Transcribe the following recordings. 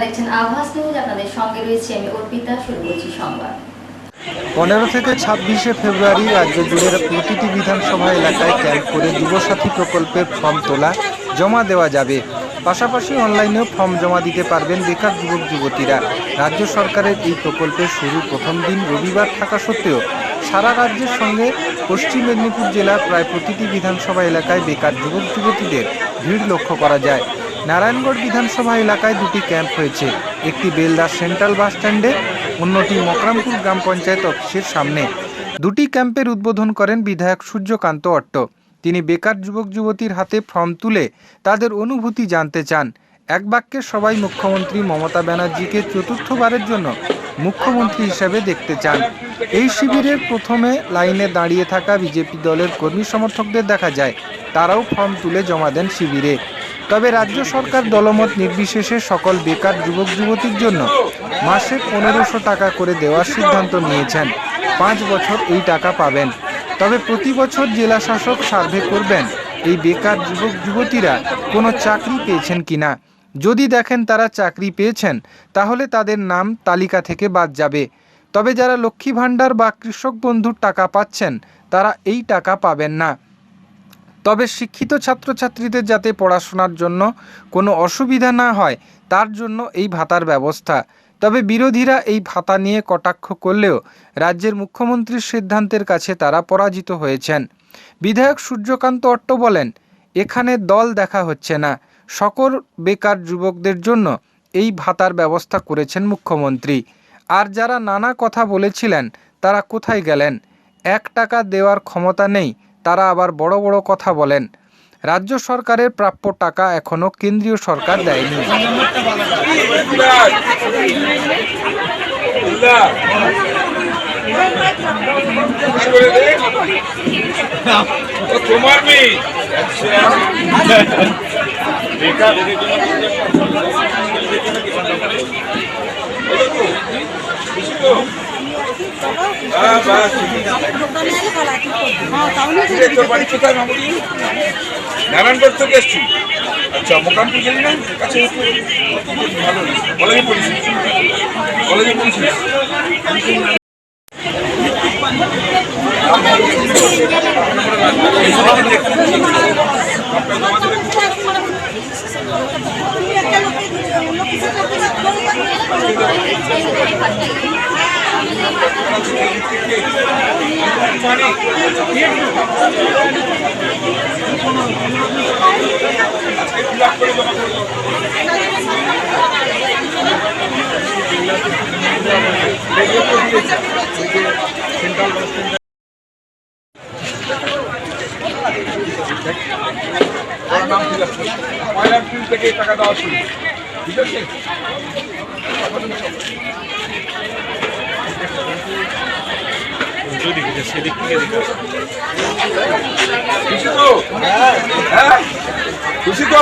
দেখছেন আভাস নিউজ। আপনাদের সঙ্গে রয়েছে আমি অর্পিতা। শুরু করছি সংবাদ। 15 থেকে 26 ফেব্রুয়ারি রাজ্য জুড়ে প্রতিটি বিধানসভা এলাকায় ক্যাম্প করে যুবসাথী প্রকল্পের ফর্ম তোলা জমা দেওয়া যাবে। পাশাপাশি অনলাইনেও ফর্ম জমা দিতে পারবেন বেকার যুবক যুবতীরা। রাজ্য সরকারের এই প্রকল্পের শুরু প্রথম দিন রবিবার থাকা সত্ত্বেও সারা রাজ্যের সঙ্গে পশ্চিম মেদিনীপুর জেলার প্রায় প্রতিটি বিধানসভা এলাকায় বেকার যুবক যুবতীদের ভিড় লক্ষ্য করা যায়। নারায়ণগড় বিধানসভা এলাকায় দুটি ক্যাম্প হয়েছে, একটি বেলদা সেন্ট্রাল বাস স্ট্যান্ডে, অন্যটি মকরামপুর গ্রাম পঞ্চায়েত অফিসের সামনে। দুটি ক্যাম্পের উদ্বোধন করেন বিধায়ক সূর্যকান্ত অট্ট। তিনি বেকার যুবক যুবতীর হাতে ফর্ম তুলে তাদের অনুভূতি জানতে চান। এক বাক্যে সবাই মুখ্যমন্ত্রী মমতা ব্যানার্জিকে চতুর্থবারের জন্য মুখ্যমন্ত্রী হিসেবে দেখতে চান। এই শিবিরের প্রথমে লাইনে দাঁড়িয়ে থাকা বিজেপি দলের কর্মী সমর্থকদের দেখা যায়, তারাও ফর্ম তুলে জমা দেন শিবিরে। তবে রাজ্য সরকার দলমত নির্বিশেষে সকল বেকার যুবক যুবতীর জন্য মাসে 1500 টাকা করে দেওয়ার সিদ্ধান্ত নিয়েছেন। 5 বছর এই টাকা পাবেন। তবে প্রতি বছর জেলা শাসক সার্ভে করবেন এই বেকার যুবক যুবতীরা কোনো চাকরি পেয়েছেন কিনা। যদি দেখেন তারা চাকরি পেয়েছেন, তাহলে তাদের নাম তালিকা থেকে বাদ যাবে। তবে যারা লক্ষ্মী ভাণ্ডার বা কৃষক বন্ধুর টাকা পাচ্ছেন, তারা এই টাকা পাবেন না। তবে শিক্ষিত ছাত্রছাত্রীদের যাতে পড়াশোনার জন্য কোনো অসুবিধা না হয়, তার জন্য এই ভাতার ব্যবস্থা। তবে বিরোধীরা এই ভাতা নিয়ে কটাক্ষ করলেও রাজ্যের মুখ্যমন্ত্রীর সিদ্ধান্তের কাছে তারা পরাজিত হয়েছেন। বিধায়ক সূর্যকান্ত অট্ট বলেন, এখানে দল দেখা হচ্ছে না, সকল বেকার যুবকদের জন্য এই ভাতার ব্যবস্থা করেছেন মুখ্যমন্ত্রী। আর যারা নানা কথা বলেছিলেন তারা কোথায় গেলেন? 1 টাকা দেওয়ার ক্ষমতা নেই, তারা আবার বড় বড় কথা বলেন। রাজ্য সরকারের প্রাপ্য টাকা এখনো কেন্দ্রীয় সরকার দেয়নি। নারায়ণগড় থেকে এসছি। আচ্ছা, মোকামপুর গেলি না? কাছে ভালো কলেজে পড়েছি, কলেজে পড়েছি। থেকে টাকা দেওয়া শুরু, ঠিক আছে? সেদিক থেকে খুশি তো? হ্যাঁ, খুশি তো?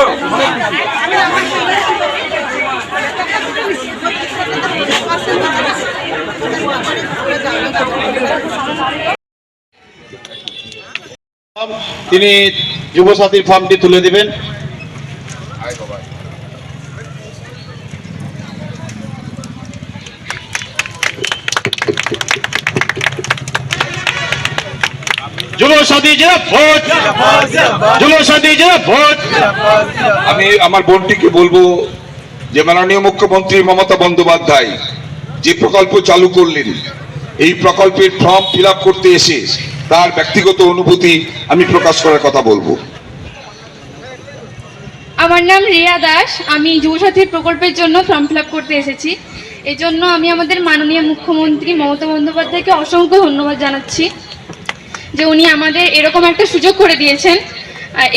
তিনি যুবসাথীর ফর্মটি তুলে দিবেন। আমি আমার বোনটিকে বলবো যে মাননীয় মুখ্যমন্ত্রী মমতা বন্দ্যোপাধ্যায় যে প্রকল্প চালু করলেন, এই প্রকল্পের ফর্ম ফিল আপ করতে এসে তার ব্যক্তিগত অনুভূতি আমি প্রকাশ করার কথা বলবো। আমার নাম রিয়া দাস। আমি যুবসাথীর প্রকল্পের জন্য ফর্ম ফিল আপ করতে এসেছি। এই জন্য আমি আমাদের মাননীয় মুখ্যমন্ত্রী মমতা বন্দ্যোপাধ্যায়কে অসংখ্য ধন্যবাদ জানাচ্ছি যে উনি আমাদের এরকম একটা সুযোগ করে দিয়েছেন।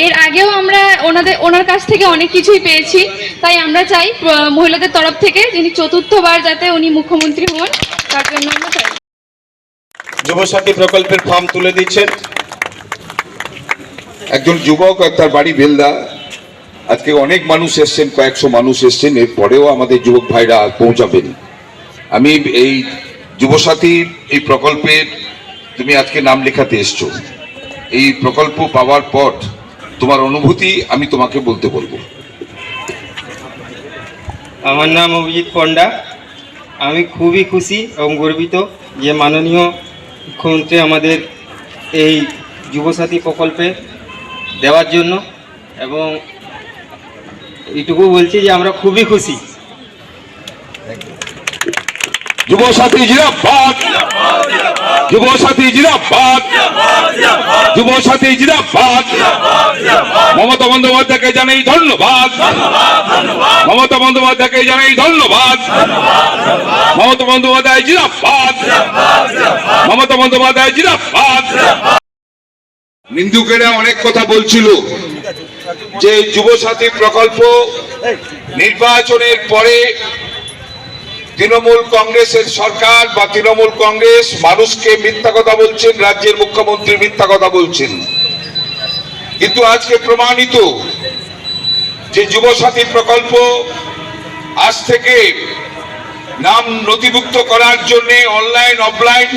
এর আগেও আমরা ওনার কাছ থেকে অনেক কিছুই পেয়েছি, তাই আমরা চাই মহিলাদের তরফ থেকে যিনি চতুর্থবার যাতে উনি মুখ্যমন্ত্রী হন, তার জন্য আমরা চাই। যুবসাথী প্রকল্পের ফর্ম তুলে দিচ্ছেন একজন যুবক, তার বাড়ি বেলদা। আজকে অনেক মানুষ এসছেন, কয়েকশো মানুষ এসছেন, এরপরেও আমাদের যুবক ভাইরা পৌঁছাবেন। আমি এই যুবসাথীর এই প্রকল্পের, তুমি আজকে নাম লেখাতে এসছো, এই প্রকল্প পাওয়ার পর তোমার অনুভূতি আমি তোমাকে বলতে বলবো। আমার নাম অভিজিৎ পণ্ডা। আমি খুবই খুশি এবং গর্বিত যে মাননীয় মুখ্যমন্ত্রী আমাদের এই যুবসাথী প্রকল্পে দেওয়ার জন্য, এবং এইটুকু বলছি যে আমরা খুবই খুশি। যুবসাথী জিন্দাবাদ, যুবসাথী জিন্দাবাদ, যুবসাথী জিন্দাবাদ। মমতা বন্দ্যোপাধ্যায়কে জানাই ধন্যবাদ, মমতা বন্দ্যোপাধ্যায়কে জানাই ধন্যবাদ, মমতা বন্দ্যোপাধ্যায় জিন্দাবাদ, মমতা বন্দ্যোপাধ্যায় জিন্দাবাদ। নিন্দুকেরা অনেক কথা বলছিল যে যুবসাথী প্রকল্প নির্বাচনের পরে তৃণমূল কংগ্রেসের সরকার বা তৃণমূল কংগ্রেস মানুষকে মিথ্যা কথা বলছেন, রাজ্যের মুখ্যমন্ত্রী মিথ্যা কথা বলছেন। কিন্তু আজকে প্রমাণিত যে যুবসাথী প্রকল্প আজ থেকে নাম নথিভুক্ত করার জন্য অনলাইন অফলাইন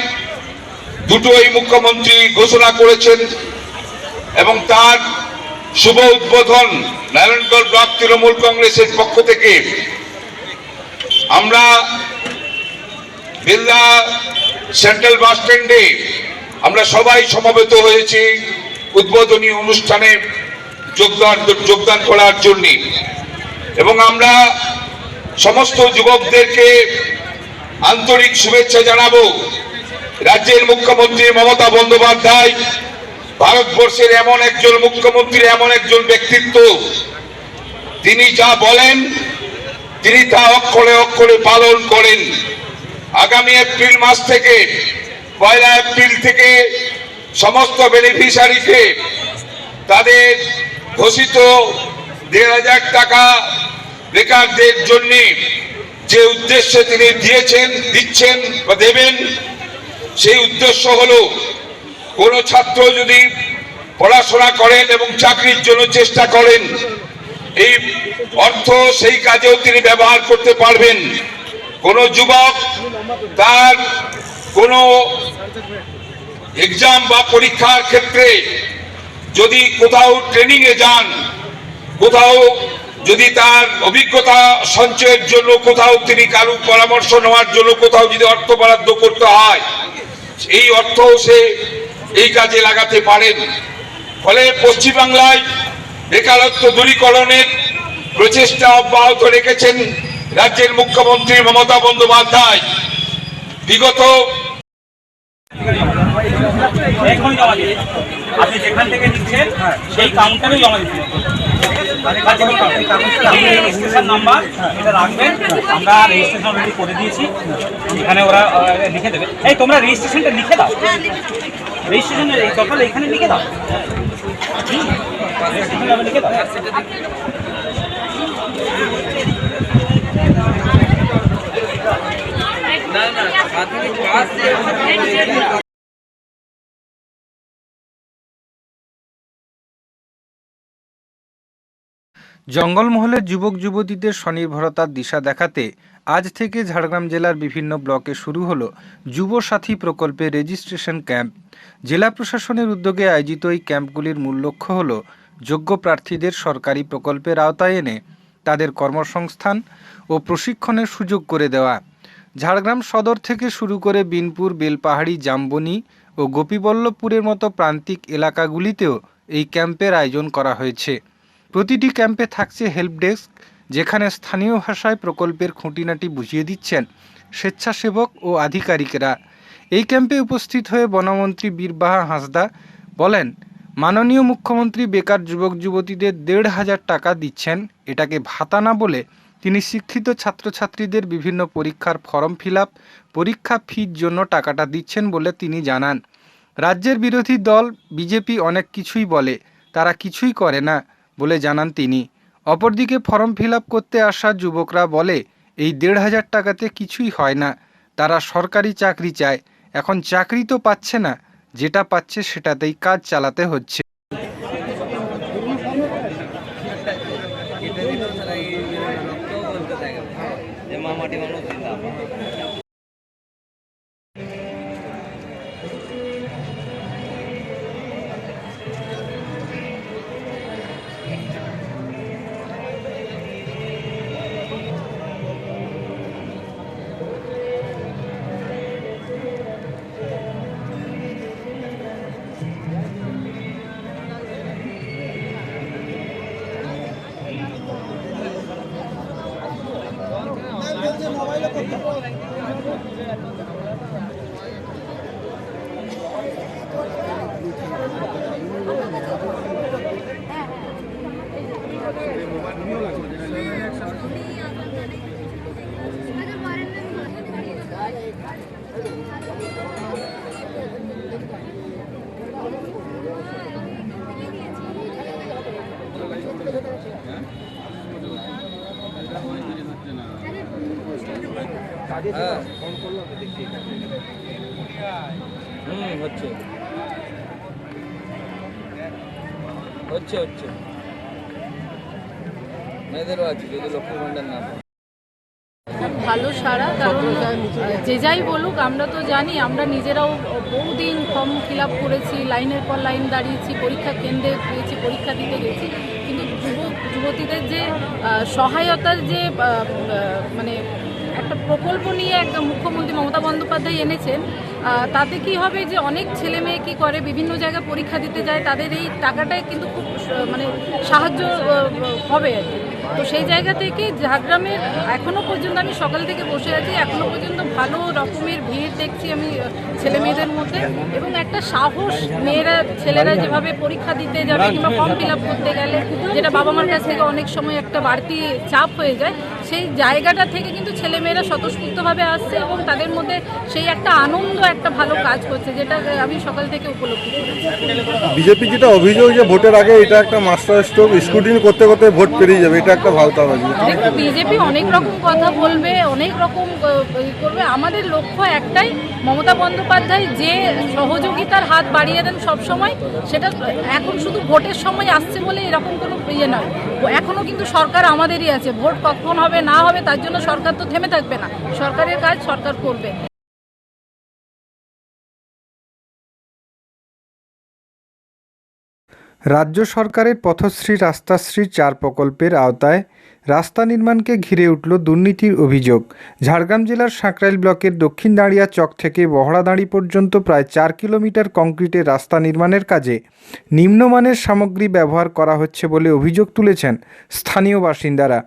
দুটোই মুখ্যমন্ত্রী ঘোষণা করেছেন, এবং তার শুভ উদ্বোধন নারায়ণগঞ্জ ব্লক তৃণমূল কংগ্রেসের পক্ষ থেকে আমরা বেলদা সেন্ট্রাল বাস স্ট্যান্ডে আমরা সবাই সমবেত হয়েছি উদ্বোধনী অনুষ্ঠানে যোগদান করার জন্য। এবং আমরা সমস্ত যুবকদেরকে আন্তরিক শুভেচ্ছা জানাবো। রাজ্যের মুখ্যমন্ত্রী মমতা বন্দ্যোপাধ্যায় ভারতবর্ষের এমন একজন মুখ্যমন্ত্রী, এমন একজন ব্যক্তিত্ব, তিনি যা বলেন তিনি তা অক্ষরে অক্ষরে পালন করেন। আগামী এপ্রিল মাস থেকে 1 এপ্রিল থেকে সমস্ত বেনিফিশিয়ারিকে তাদের ঘোষিত 1,500 টাকা বেকারদের জন্য যে উদ্দেশ্যে তিনি দিচ্ছেন বা দেবেন, সেই উদ্দেশ্য হলো কোন ছাত্র যদি পড়াশোনা করেন এবং চাকরির জন্য চেষ্টা করেন, এই অর্থ সেই কাজেও তিনি ব্যবহার করতে পারবেন। কোন যুবক তার কোন এক্সাম বা পরীক্ষার ক্ষেত্রে যদি কোথাও ট্রেনিং এ যান, কোথাও যদি তার অভিজ্ঞতা সঞ্চয়ের জন্য কোথাও তিনি কারো পরামর্শ নেওয়ার জন্য কোথাও যদি অর্থ বরাদ্দ করতে হয়, এই অর্থ সে এই কাজে লাগাতে পারেন। ফলে পশ্চিমবাংলায় বেকারত্ব দূরীকরণের প্রচেষ্টা অব্যাহত রেখেছেন রাজ্যের মুখ্যমন্ত্রী মমতা বন্দ্যোপাধ্যায়। বিগত আপনি যেখান থেকে নিচ্ছেন সেই কাউন্টারে জমা দিতে রেজিস্ট্রেশন নাম্বার এটা রাখবেন। আমরা রেজিস্ট্রেশন অলরেডি করে দিয়েছি, এখানে ওরা লিখে দেবে। এই তোমরা রেজিস্ট্রেশনটা লিখে দাও, রেজিস্ট্রেশনের এই দরকার এখানে লিখে দাও, লিখে দাও। জঙ্গলমহলের যুবক যুবতীদের স্বনির্ভরতার দিশা দেখাতে আজ থেকে ঝাড়গ্রাম জেলার বিভিন্ন ব্লকে শুরু হলো যুবসাথী প্রকল্পে রেজিস্ট্রেশন ক্যাম্প। জেলা প্রশাসনের উদ্যোগে আয়োজিত এই ক্যাম্পগুলির মূল লক্ষ্য হল যোগ্য প্রার্থীদের সরকারি প্রকল্পের আওতায় এনে তাদের কর্মসংস্থান ও প্রশিক্ষণের সুযোগ করে দেওয়া। ঝাড়গ্রাম সদর থেকে শুরু করে বিনপুর, বেলপাহাড়ি, জামবনি ও গোপীবল্লভপুরের মতো প্রান্তিক এলাকাগুলিতেও এই ক্যাম্পের আয়োজন করা হয়েছে। প্রতিটি ক্যাম্পে থাকছে হেল্প ডেস্ক, যেখানে স্থানীয় ভাষায় প্রকল্পের খুঁটিনাটি বুঝিয়ে দিচ্ছেন স্বেচ্ছাসেবক ও আধিকারিকেরা। এই ক্যাম্পে উপস্থিত হয়ে বনমন্ত্রী বীরবাহা হাঁসদা বলেন, মাননীয় মুখ্যমন্ত্রী বেকার যুবক যুবতীদের 1,500 টাকা দিচ্ছেন। এটাকে ভাতা না বলে তিনি শিক্ষিত ছাত্রছাত্রীদের বিভিন্ন পরীক্ষার ফর্ম ফিল আপ, পরীক্ষা ফির জন্য টাকাটা দিচ্ছেন বলে তিনি জানান। রাজ্যের বিরোধী দল বিজেপি অনেক কিছুই বলে, তারা কিছুই করে না বলে জানান তিনি। অপরদিকে ফর্ম ফিল আপ করতে আসা যুবকরা বলে, এই 1,500 টাকাতে কিছুই হয় না, তারা সরকারি চাকরি চায়। এখন চাকরি তো পাচ্ছে না, যেটা পাচ্ছে সেটাতেই কাজ চালাতে হচ্ছে। হচ্ছে মেয়েদেরও আছে যদি লক্ষ্মী ভান্ডার না খুব ভালো সাড়া, কারণ যে যাই বলুক আমরা তো জানি, আমরা নিজেরাও বহুদিন ফর্ম ফিল আপ করেছি, লাইনের পর লাইন দাঁড়িয়েছি, পরীক্ষা কেন্দ্রে গিয়েছি, পরীক্ষা দিতে গেছি, কিন্তু যুবতীদের যে সহায়তার যে মানে একটা প্রকল্প নিয়ে একদম মুখ্যমন্ত্রী মমতা বন্দ্যোপাধ্যায় এনেছেন, তাতে কি হবে যে অনেক ছেলে মেয়ে কী করে বিভিন্ন জায়গায় পরীক্ষা দিতে যায়, তাদের এই টাকাটায় কিন্তু খুব মানে সাহায্য হবে আর কি। তো সেই জায়গা থেকে ঝাড়গ্রামের এখনও পর্যন্ত আমি সকাল থেকে বসে আছি, এখনও পর্যন্ত ভালো রকমের ভিড় দেখছি আমি ছেলে মেয়েদের মধ্যে, এবং একটা সাহস, ছেলেরা যেভাবে পরীক্ষা দিতে যাবে কিংবা ফর্ম ফিল আপ করতে গেলে যেটা বাবা মার কাছ থেকে অনেক সময় একটা বাড়তি চাপ হয়ে যায়, সেই জায়গাটা থেকে কিন্তু ছেলেমেয়েরা স্বতঃস্ফূর্তভাবে আসছে এবং তাদের মধ্যে সেই একটা আনন্দ, একটা ভালো কাজ করছে, যেটা আমি সকাল থেকে উপলব্ধি করেছি। বিজেপি যেটা অভিযোগ যে ভোটের আগে এটা একটা মাস্টার স্ট্রোক, স্ক্রুটিনি করতে করতে ভোট পেরিয়ে যাবে, এটা একটা ভাওতাবাজি। দেখো, বিজেপি অনেক রকম কথা বলবে, অনেক রকম করবে, আমাদের লক্ষ্য একটাই, মমতা বন্দ্যোপাধ্যায় যে সহযোগিতার হাত বাড়িয়ে দেন সব সময়, সেটা এখন শুধু ভোটের সময় আসছে বলে এরকম কোনো ইয়ে নয়, এখনও কিন্তু সরকার আমাদেরই আছে, ভোট কখন হবে না হবে তার জন্য সরকার তো থেমে থাকবে না, সরকারের কাজ সরকার করবে। রাজ্য সরকারের পথশ্রী রাস্তাশ্রী 4 প্রকল্পের আওতায় রাস্তা নির্মাণকে ঘিরে উঠল দুর্নীতির অভিযোগ। ঝাড়গ্রাম জেলার সাঁকরাইল ব্লকের দক্ষিণ দাঁড়িয়া চক থেকে বহড়াদাঁড়ি পর্যন্ত প্রায় 4 কিলোমিটার কংক্রিটের রাস্তা নির্মাণের কাজে নিম্নমানের সামগ্রী ব্যবহার করা হচ্ছে বলে অভিযোগ তুলেছেন স্থানীয় বাসিন্দারা।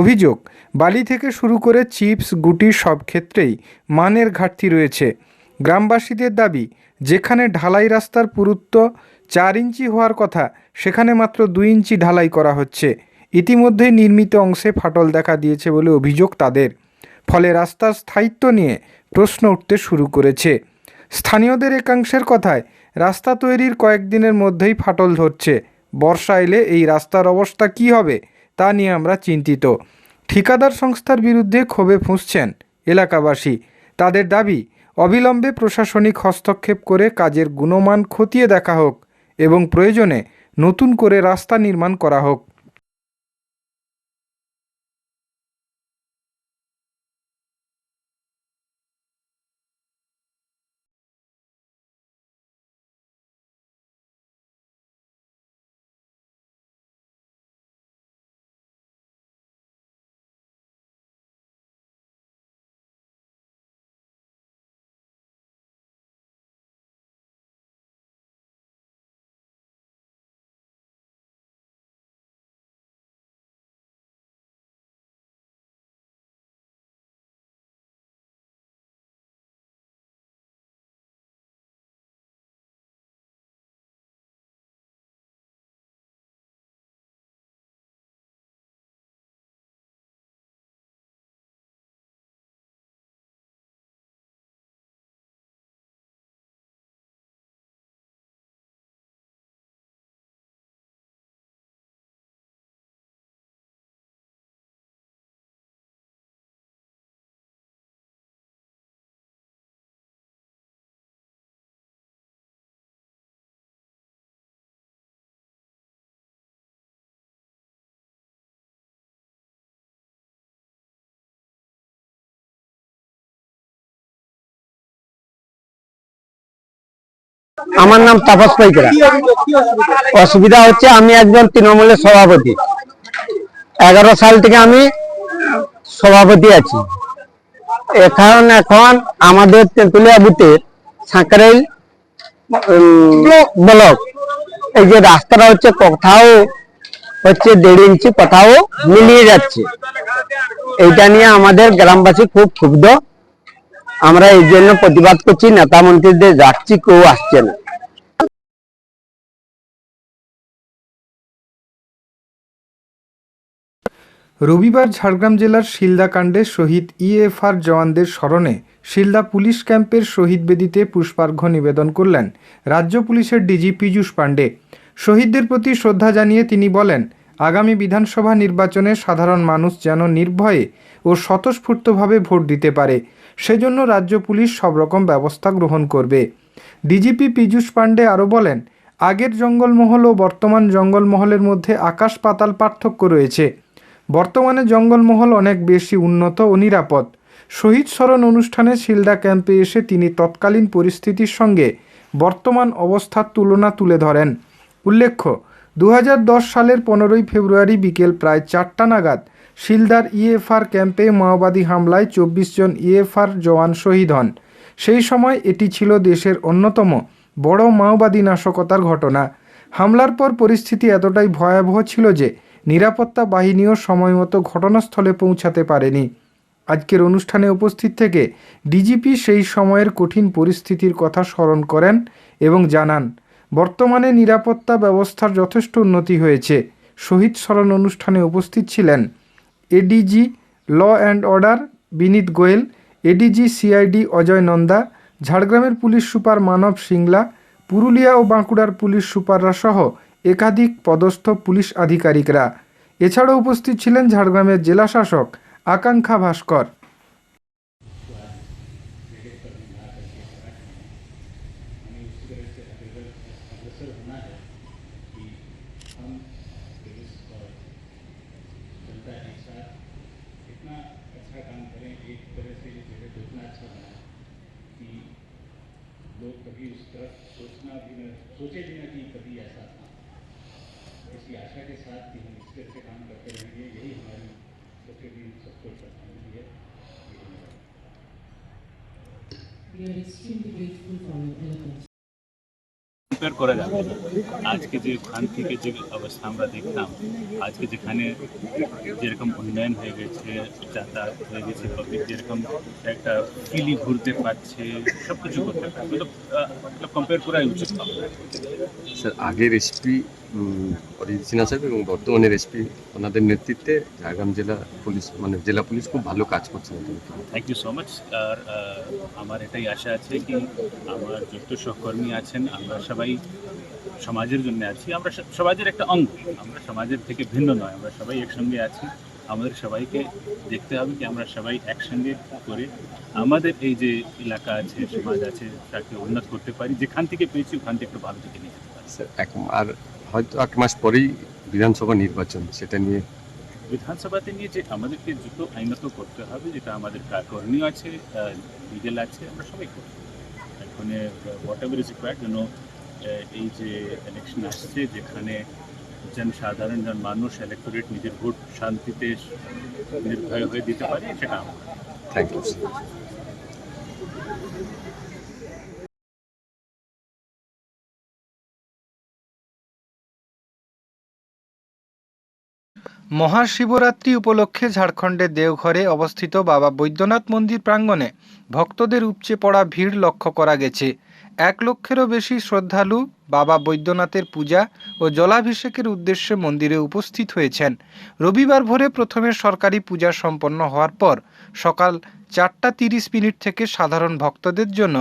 অভিযোগ, বালি থেকে শুরু করে চিপস, গুটি সব ক্ষেত্রেই মানের ঘাটতি রয়েছে। গ্রামবাসীদের দাবি, যেখানে ঢালাই রাস্তার পুরুত্ব 4 ইঞ্চি হওয়ার কথা, সেখানে মাত্র 2 ইঞ্চি ঢালাই করা হচ্ছে। ইতিমধ্যেই নির্মিত অংশে ফাটল দেখা দিয়েছে বলে অভিযোগ তাদের। ফলে রাস্তার স্থায়িত্ব নিয়ে প্রশ্ন উঠতে শুরু করেছে। স্থানীয়দের একাংশের কথায়, রাস্তা তৈরির কয়েকদিনের মধ্যেই ফাটল ধরছে। বর্ষা এলে এই রাস্তার অবস্থা কী হবে তা নিয়ে আমরা চিন্তিত। ঠিকাদার সংস্থার বিরুদ্ধে ক্ষোভে ফুঁসছেন এলাকাবাসী। তাদের দাবি, অবিলম্বে প্রশাসনিক হস্তক্ষেপ করে কাজের গুণমান খতিয়ে দেখা হোক এবং প্রয়োজনে নতুন করে রাস্তা নির্মাণ করা হোক। আমার নাম তাপস পাইকরা। অসুবিধা হচ্ছে, আমি একজন তৃণমূলের সভাপতি, 11 সাল থেকে আমি সভাপতি আছি। এখন আমাদের তেঁতুলিয়া বুথের সাঁকরাইল ব্লক, এই যে রাস্তাটা হচ্ছে, কোথাও হচ্ছে 1.5 ইঞ্চি, কোথাও মিলিয়ে যাচ্ছে। এইটা নিয়ে আমাদের গ্রামবাসী খুব ক্ষুব্ধ। আমরা এই জন্য প্রতিবাদ করছি, নেতা মন্ত্রীদের যাচ্ছি, কেউ আসছে না। রবিবার ঝাড়গ্রাম জেলার শিলদা কাণ্ডে শহীদ ইএফআর জওয়ানদের স্মরণে শিলদা পুলিশ ক্যাম্পের শহীদ বেদিতে পুষ্পার্ঘ্য নিবেদন করলেন রাজ্য পুলিশের ডিজি পীযূষ পাণ্ডে। শহীদদের প্রতি শ্রদ্ধা জানিয়ে তিনি বলেন, আগামী বিধানসভা নির্বাচনে সাধারণ মানুষ যেন নির্ভয়ে ও স্বতঃস্ফূর্তভাবে ভোট দিতে পারে, সেজন্য রাজ্য পুলিশ সব রকম ব্যবস্থা গ্রহণ করবে। ডিজিপি পীযূষ পাণ্ডে আরও বলেন, আগের জঙ্গলমহল ও বর্তমান জঙ্গলমহলের মধ্যে আকাশ পাতাল পার্থক্য রয়েছে। বর্তমানে জঙ্গলমহল অনেক বেশি উন্নত ও নিরাপদ। শহীদ স্মরণ অনুষ্ঠানে শিলদা ক্যাম্পে এসে তিনি তৎকালীন পরিস্থিতির সঙ্গে বর্তমান অবস্থার তুলনা তুলে ধরেন। উল্লেখ্য, 2010 সালের 15ই ফেব্রুয়ারি বিকেল প্রায় 4টা নাগাদ শিলদার ইএফআর ক্যাম্পে মাওবাদী হামলায় 24 জন ইএফআর জওয়ান শহীদ হন। সেই সময় এটি ছিল দেশের অন্যতম বড় মাওবাদী নাশকতার ঘটনা। হামলার পর পরিস্থিতি এতটাই ভয়াবহ ছিল যে নিরাপত্তা বাহিনীও সময়মতো ঘটনাস্থলে পৌঁছাতে পারেনি। আজকের অনুষ্ঠানে উপস্থিত থেকে ডিজিপি সেই সময়ের কঠিন পরিস্থিতির কথা স্মরণ করেন এবং জানান, বর্তমানে নিরাপত্তা ব্যবস্থার যথেষ্ট উন্নতি হয়েছে। শহীদ স্মরণ অনুষ্ঠানে উপস্থিত ছিলেন ADG law and order Binit Goyal, ADG CID Ajay Nanda, ঝাড়গ্রামের পুলিশ সুপার মানব সিংলা, পুরুলিয়া ও বাঁকুড়ার পুলিশ সুপাররা সহ একাধিক পদস্থ পুলিশ আধিকারিকরা। এছাড়াও উপস্থিত ছিলেন ঝাড়গ্রামের জেলা শাসক আকাঙ্ক্ষা ভাস্কর। কম্পেয়ার করা যাবে আজকে যে ওখান থেকে যে অবস্থা আমরা দেখলাম, আজকে যেখানে যেরকম উন্নয়ন হয়ে গেছে, যাতায়াত হয়ে গেছে, পাবলিক যেরকম একটা ফ্রিলি ঘুরতে পারছে, সব কিছু করতে পারছে, মতলব কম্পেয়ার করাই উচিত। স্যার, আগের এসপি অরিজিৎ সিনহা সাহেব এবং বর্তমানের এসপি ওনাদের নেতৃত্বে ঝাড়গ্রাম জেলা পুলিশ জেলা পুলিশ খুব ভালো কাজ করছে। Thank you so much. আর আমার এটাই আশা আছে কি আমার যত সহকর্মী আছেন, আমরা সবাই সমাজের জন্য আছি, আমরা সমাজের একটা অঙ্গ, আমরা সমাজের থেকে ভিন্ন নয়, আমরা সবাই একসঙ্গে আছি। আমাদের সবাইকে দেখতে হবে কি আমরা সবাই একসঙ্গে করে আমাদের এই যে এলাকা আছে, সমাজ আছে, তাকে উন্নত করতে পারি। যেখান থেকে পেয়েছি ওখান থেকে একটু ভালো থেকে নিয়ে যেতে পারি। আর হয়তো 1 মাস পরেই বিধানসভা নির্বাচন, সেটা নিয়ে বিধানসভাতে নিয়ে যে আমাদেরকে যত আইনত করতে হবে, যেটা আমাদের করণীয় আছে, লিগেল আছে, আমরা সবাই করব। এখন হোয়াট এভার ইজ রিকোয়ার্ড, যেন এই যে ইলেকশন আসছে, যেখানে জনসাধারণ মানুষ ইলেক্টোরেট নিজের ভোট শান্তিতে নির্ভয় হয়ে দিতে পারে, সেটা আমরা। Thank you. মহাশিবরাত্রি উপলক্ষে ঝাড়খণ্ডের দেওঘরে অবস্থিত বাবা বৈদ্যনাথ মন্দির প্রাঙ্গণে ভক্তদের উপচে পড়া ভিড় লক্ষ্য করা গেছে। 1 লক্ষেরও বেশি শ্রদ্ধালু বাবা বৈদ্যনাথের পূজা ও জলাভিষেকের উদ্দেশ্যে মন্দিরে উপস্থিত হয়েছেন। রবিবার ভোরে প্রথমে সরকারি পূজা সম্পন্ন হওয়ার পর সকাল 4:30 থেকে সাধারণ ভক্তদের জন্য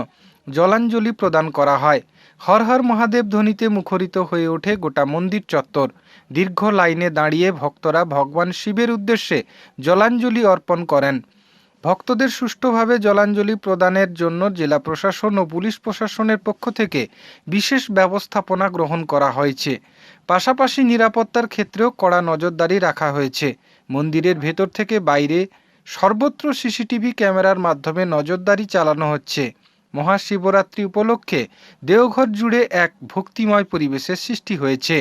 জলাঞ্জলি প্রদান করা হয়। হর হর মহাদেব ধ্বনিতে মুখরিত হয়ে ওঠে গোটা মন্দির চত্বর। দীর্ঘ লাইনে দাঁড়িয়ে ভক্তরা ভগবান শিবের উদ্দেশ্যে জলাঞ্জলি অর্পণ করেন। ভক্তদের সুষ্ঠুভাবে জলাঞ্জলি প্রদানের জন্য জেলা প্রশাসন ও পুলিশ প্রশাসনের পক্ষ থেকে বিশেষ ব্যবস্থাপনা গ্রহণ করা হয়েছে। পাশাপাশি নিরাপত্তার ক্ষেত্রেও কড়া নজরদারি রাখা হয়েছে। মন্দিরের ভেতর থেকে বাইরে সর্বত্র সিসিটিভি ক্যামেরার মাধ্যমে নজরদারি চালানো হচ্ছে। মহাশিবরাত্রি উপলক্ষে দেওঘর জুড়ে এক ভক্তিময় পরিবেশের সৃষ্টি হয়েছে।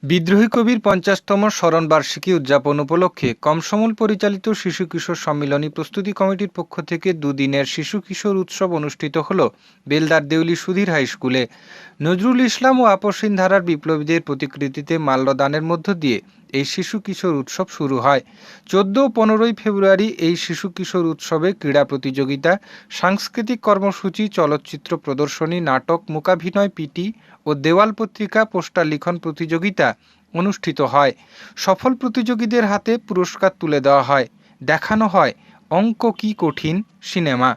বিদ্রোহী কবির 50তম স্মরণবার্ষিকী উদযাপন উপলক্ষে কমসমল পরিচালিত শিশু কিশোর সম্মিলনী প্রস্তুতি কমিটির পক্ষ থেকে দুদিনের শিশু কিশোর উৎসব অনুষ্ঠিত হল বেলদার দেউলি সুধীর হাই স্কুলে। নজরুল ইসলাম ও আপসহীন ধারার বিপ্লবীদের প্রতিকৃতিতে মাল্যদানের মধ্য দিয়ে এই শিশু কিশোর উৎসব শুরু হয়। 14 ও 15 ফেব্রুয়ারি এই শিশু কিশোর উৎসবে ক্রীড়া প্রতিযোগিতা, সাংস্কৃতিক কর্মসূচি, চলচ্চিত্র প্রদর্শনী, নাটক, মূকাভিনয়, পিটি ও দেওয়াল পত্রিকা পোস্টার লিখন প্রতিযোগিতা অনুষ্ঠিত হয়। সফল প্রতিযোগীদের হাতে পুরস্কার তুলে দেওয়া হয়। দেখানো হয় অঙ্ক কি কঠিন সিনেমা।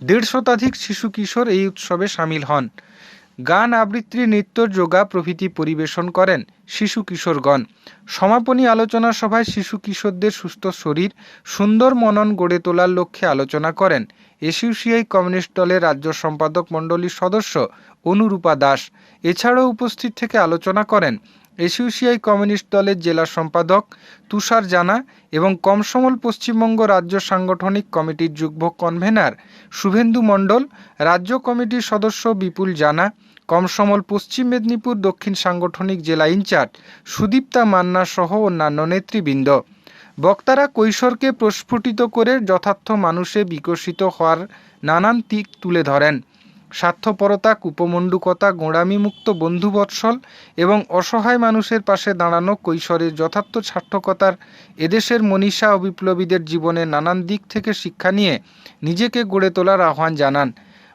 150 শতাধিক শিশু কিশোর এই উৎসবে সামিল হন। গান, আবৃত্তি, নৃত্য, যোগা প্রভৃতি পরিবেশন করেন শিশু কিশোরগণ। সমাপনী আলোচনা সভায় শিশু কিশোরদের সুস্থ শরীর, সুন্দর মনন গড়ে তোলার লক্ষ্যে আলোচনা করেন এসইউসিআই কমিউনিস্ট দলের রাজ্য সম্পাদক মণ্ডলীর সদস্য অনুরূপা দাস। এছাড়াও উপস্থিত থেকে আলোচনা করেন এসইউসিআই কমিউনিস্ট দলের জেলা সম্পাদক তুষার জানা এবং কমসমল পশ্চিমবঙ্গ রাজ্য সাংগঠনিক কমিটির যুগ্ম কনভেনার শুভেন্দু মণ্ডল, রাজ্য কমিটির সদস্য বিপুল জানা, কমসমল পশ্চিম মেদিনীপুর দক্ষিণ সাংগঠনিক জেলা ইনচার্জ সুদীপ্তা মান্না সহ অন্যান্য নেতৃবৃন্দ। বক্তারা কৈশোরকে প্রস্ফুটিত করে যথার্থ মানুষে বিকশিত হওয়ার নানান দিক তুলে ধরেন। স্বার্থপরতা, কুপমণ্ডুকতা, গোঁড়ামিমুক্ত বন্ধুবৎসল এবং অসহায় মানুষের পাশে দাঁড়ানো কৈশোরের যথার্থ সার্থকতার এদেশের মনীষা ও বিপ্লবীদের জীবনের নানান দিক থেকে শিক্ষা নিয়ে নিজেকে গড়ে তোলার আহ্বান জানান।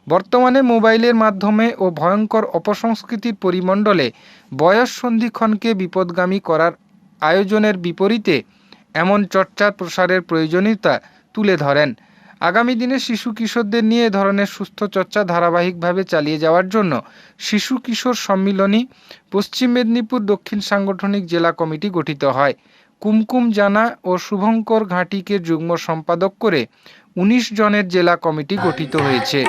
বর্তমানে মোবাইলের মাধ্যমে ও ভয়ঙ্কর অপসংস্কৃতির পরিমণ্ডলে বয়স সন্ধিক্ষণকে বিপদগামী করার আয়োজনের বিপরীতে এমন চর্চার প্রসারের প্রয়োজনীয়তা তুলে ধরেন। আগামী দিনে শিশু কিশোরদের নিয়ে এ ধরনের সুস্থ চর্চা ধারাবাহিকভাবে চালিয়ে যাওয়ার জন্য শিশু কিশোর সম্মিলনী পশ্চিম মেদিনীপুর দক্ষিণ সাংগঠনিক জেলা কমিটি গঠিত হয়। কুমকুম জানা ও শুভঙ্কর ঘাটিকে যুগ্ম সম্পাদক করে 19 জনের জেলা কমিটি গঠিত হয়েছে।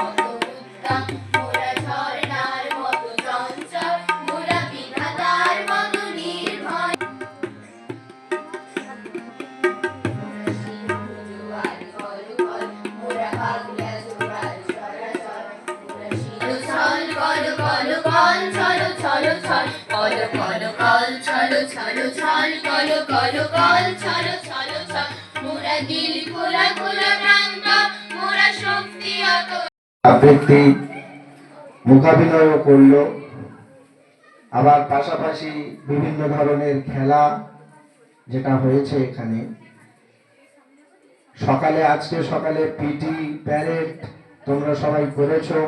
আবৃত্তি, মূকাভিনয়ও করলো, আবার পাশাপাশি বিভিন্ন ধরনের খেলা যেটা হয়েছে এখানে। আজকে সকালে পিটি প্যারেড তোমরা সবাই করেছো।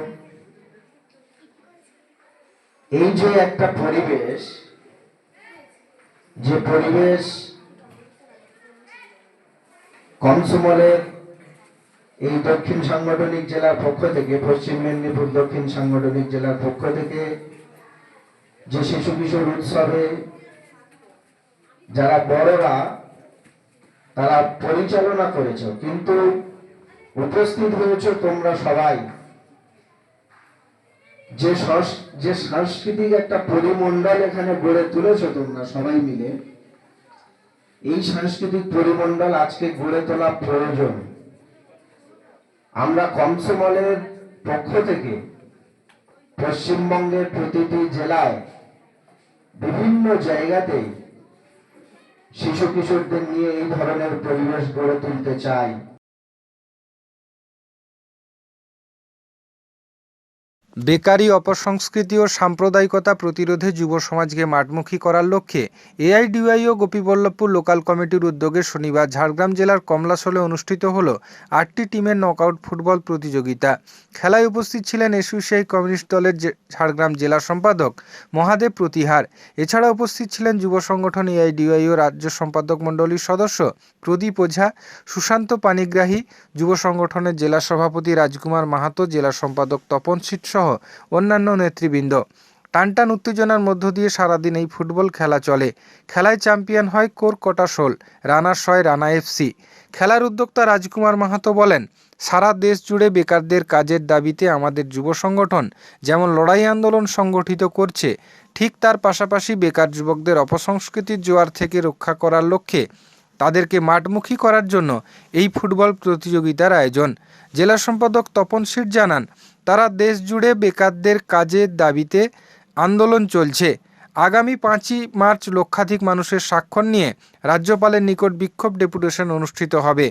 এই যে একটা পরিবেশ, যে পরিবেশ কমসমলের এই দক্ষিণ সাংগঠনিক জেলার পক্ষ থেকে, পশ্চিম মেদিনীপুর দক্ষিণ সাংগঠনিক জেলার পক্ষ থেকে যে শিশু কিশোর উৎসবে যারা বড়রা তারা পরিচালনা করেছ, কিন্তু উপস্থিত হয়েছ তোমরা সবাই। যে সাংস্কৃতিক একটা পরিমণ্ডল এখানে গড়ে তুলেছ তোমরা সবাই মিলে, এই সাংস্কৃতিক পরিমণ্ডল আজকে গড়ে তোলা প্রয়োজন। আমরা কমসমলের পক্ষ থেকে পশ্চিমবঙ্গের প্রতিটি জেলায় বিভিন্ন জায়গাতে শিশু কিশোরদের নিয়ে এই ধরনের পরিবেশ গড়ে তুলতে চাই। বেকারি, অপসংস্কৃতি ও সাম্প্রদায়িকতা প্রতিরোধে যুব সমাজকে মাঠমুখী করার লক্ষ্যে এআইডিওয়াইও গোপীবল্লভপুর লোকাল কমিটির উদ্যোগে শনিবার ঝাড়গ্রাম জেলার কমলাসোলে অনুষ্ঠিত হল 8টি টিমের নকআউট ফুটবল প্রতিযোগিতা। খেলায় উপস্থিত ছিলেন এসইউসিআই কমিউনিস্ট দলের ঝাড়গ্রাম জেলা সম্পাদক মহাদেব প্রতিহার। এছাড়া উপস্থিত ছিলেন যুব সংগঠন এআইডিওয়াইও রাজ্য সম্পাদক মণ্ডলীর সদস্য প্রদীপ ওঝা, সুশান্ত পানিগ্রাহী, যুব সংগঠনের জেলা সভাপতি রাজকুমার মাহাতো, জেলা সম্পাদক তপন শীত সহ অন্যান্য নেতৃবৃন্দ। টানটান উত্তেজনার মধ্য দিয়ে সারাদিন এই ফুটবল খেলা চলে। খেলায় চ্যাম্পিয়ন হয় কোরকটা শোল, রানার্স হয় রানা এফসি। খেলার উদ্যোক্তা রাজকুমার মাহাতো বলেন, সারা দেশ জুড়ে বেকারদের কাজের দাবিতে আমাদের যুব সংগঠন যেমন লড়াই আন্দোলন সংগঠিত করছে, ঠিক তার পাশাপাশি বেকার যুবকদের অপসংস্কৃতির জোয়ার থেকে রক্ষা করার লক্ষ্যে তাদেরকে মাঠমুখী করার জন্য এই ফুটবল প্রতিযোগিতার আয়োজন। জেলা সম্পাদক তপন শীট জানান, তারা দেশ জুড়ে বেকারদের কাজের দাবিতে আন্দোলন চলছে। আগামী 5ই মার্চ লক্ষাধিক মানুষের স্বাক্ষর নিয়ে রাজ্যপালের নিকট বিক্ষোভ ডেপুটেশন অনুষ্ঠিত হবে।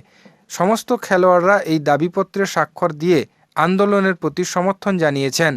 সমস্ত খেলোয়াড়রা এই দাবিপত্রে স্বাক্ষর দিয়ে আন্দোলনের প্রতি সমর্থন জানিয়েছেন।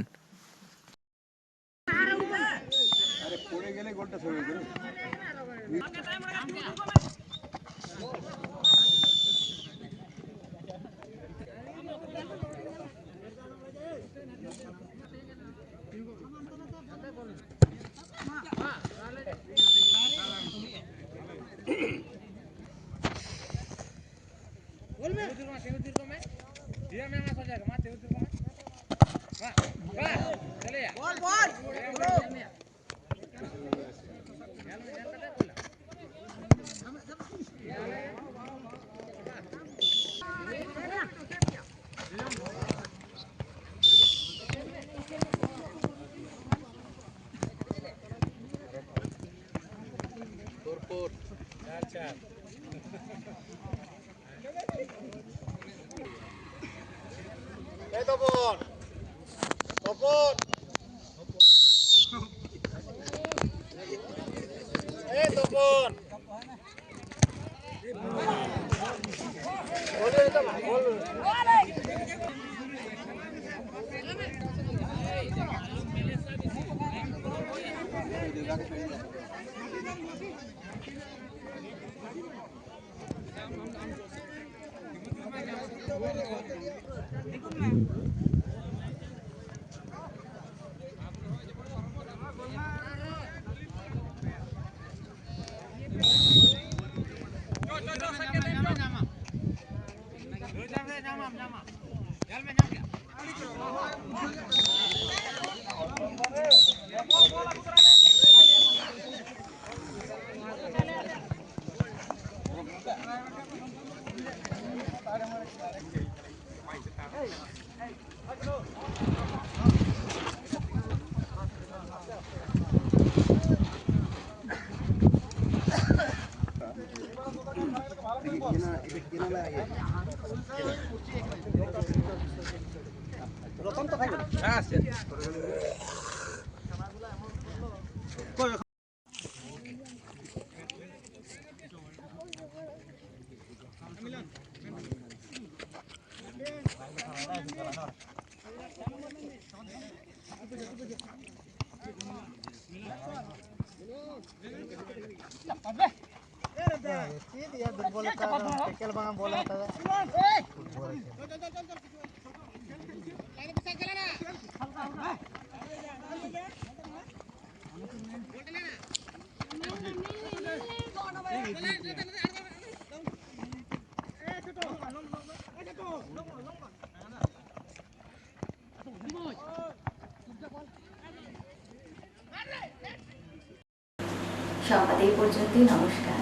সংবাদ এই পর্যন্তই। নমস্কার।